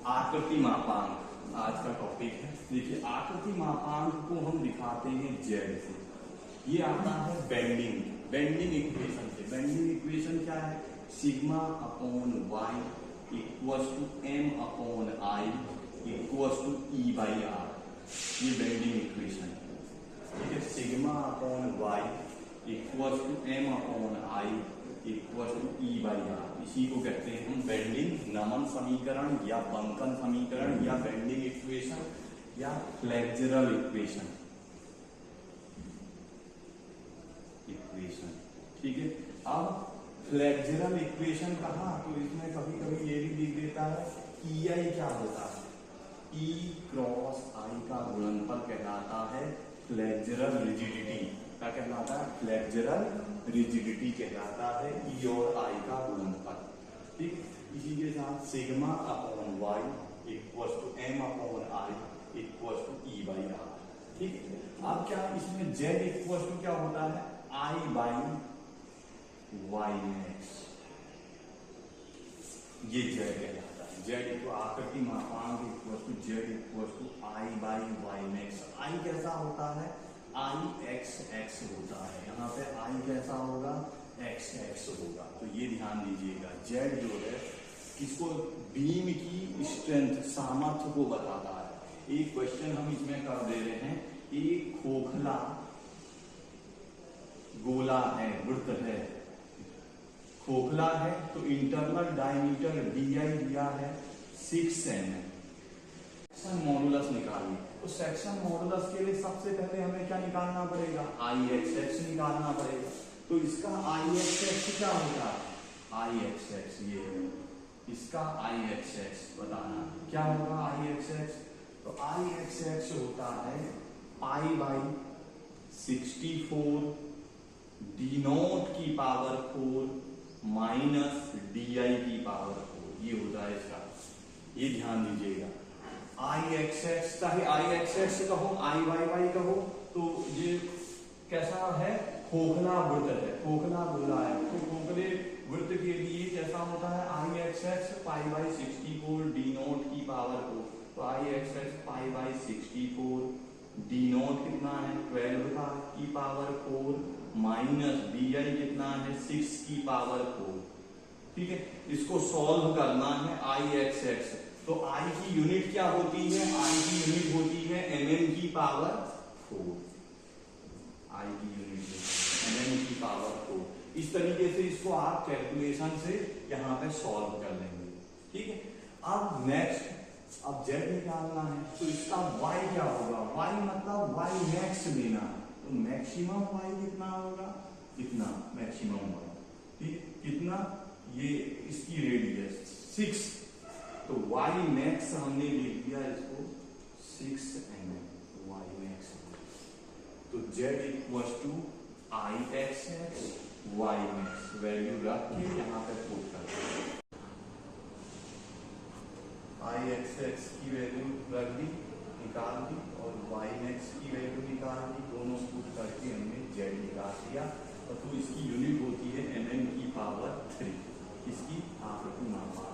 आकृति मापांक आज का टॉपिक है। देखिए आकृति मापांक को हम दिखाते हैं जेड से। ये आता है बेंडिंग इक्वेशन से। बेंडिंग इक्वेशन क्या है? Sigma upon y equals to M upon I equals to E by R. ये बेंडिंग इक्वेशन है, ठीक है। Sigma upon y equals to M upon I equals to E by R. इसी को कहते हैं हम बेंडिंग नमन समीकरण या बंकन समीकरण या बेंडिंग इक्वेशन या फ्लेक्सुरल इक्वेशन, ठीक है। अब फ्लेक्सुरल इक्वेशन कहा तो इसमें कभी कभी ये भी दिख देता है ई आई क्या होता है? ई क्रॉस आई का गुणनफल कहलाता है फ्लेक्सुरल रिजिडिटी। क्या कहलाता है? फ्लेक्सुरल रिजिडिटी कहलाता है ई और आई का गुणनफल, ठीक। इसी के साथ sigma upon y equals to M upon I equals to E by R, ठीक। अब क्या इसमें जेड इक्वल्स टू क्या होता है? I by Y max. ये जेड कहलाता है। जेड को आकृति मापांक equals to Z equals to I by Y max. I कैसा होता है? आई एक्स एक्स होता है। यहाँ पे आई कैसा होगा? एक्स एक्स होगा। तो ये ध्यान दीजिएगा, जेड जो है किसको? बीम की स्ट्रेंथ सामर्थ्य को बताता है। एक क्वेश्चन हम इसमें कर दे रहे हैं, एक खोखला गोला है, वृत्त है, खोखला है, तो इंटरनल डायमीटर डी आई दिया है 6 mm। सेक्शन मॉडुलस निकालिए। तो सेक्शन मॉडुलस के लिए सबसे पहले हमें क्या निकालना पड़ेगा? आई एक्स एक्स निकालना पड़ेगा। तो इसका आई एक्स एक्स क्या होगा? आई एक्स एक्स ये है, इसका आई एक्स एक्स बताना क्या होगा? आई एक्स एक्स, तो आई एक्स एक्स होता है पाई बाई 64 डी नॉट की पावर 4 माइनस डी आई की पावर 4। ये होता है इसका, ये ध्यान दीजिएगा। आई एक्स एक्स चाहे आई एक्स एक्स कहो, आई वाई वाई कहो, तो ये कैसा है? खोखला वृत्त है, खोखला गोला है। तो खोखले वृत्त के लिए कैसा होता है? I x X pi by 64 D naught की पावर 4। तो I x X pi by 64 D naught कितना है? 12 का की पावर 4 माइनस डी आई कितना है? 6 की पावर 4, ठीक है। इसको सॉल्व करना है आई एक्स एक्स। तो आई की यूनिट क्या होती है? आई की यूनिट होती है mm की पावर 4। आई की यूनिट mm की पावर 4। इस तरीके से इसको आप कैलकुलेशन से यहाँ पे सॉल्व कर लेंगे, ठीक है। अब नेक्स्ट, अब जेड निकालना है, तो इसका y क्या होगा? y मतलब y मैक्स लेना है। तो मैक्सिमम y कितना होगा? इतना मैक्सिमम y, ठीक। कितना? ये इसकी रेडियस 6, तो y मैक्स हमने लिख दिया इसको 6 mm y मैक्स। तो z equals to I x x y max value रख के यहाँ पे पुट कर आई एक्स एक्स की वैल्यू रख दी, निकाल दी, और वाई मैक्स की वैल्यू निकाल दी। दोनों पुट करके हमने जेड निकाल दिया। और तो इसकी यूनिट होती है mm की पावर 3। इसकी आकृति मापा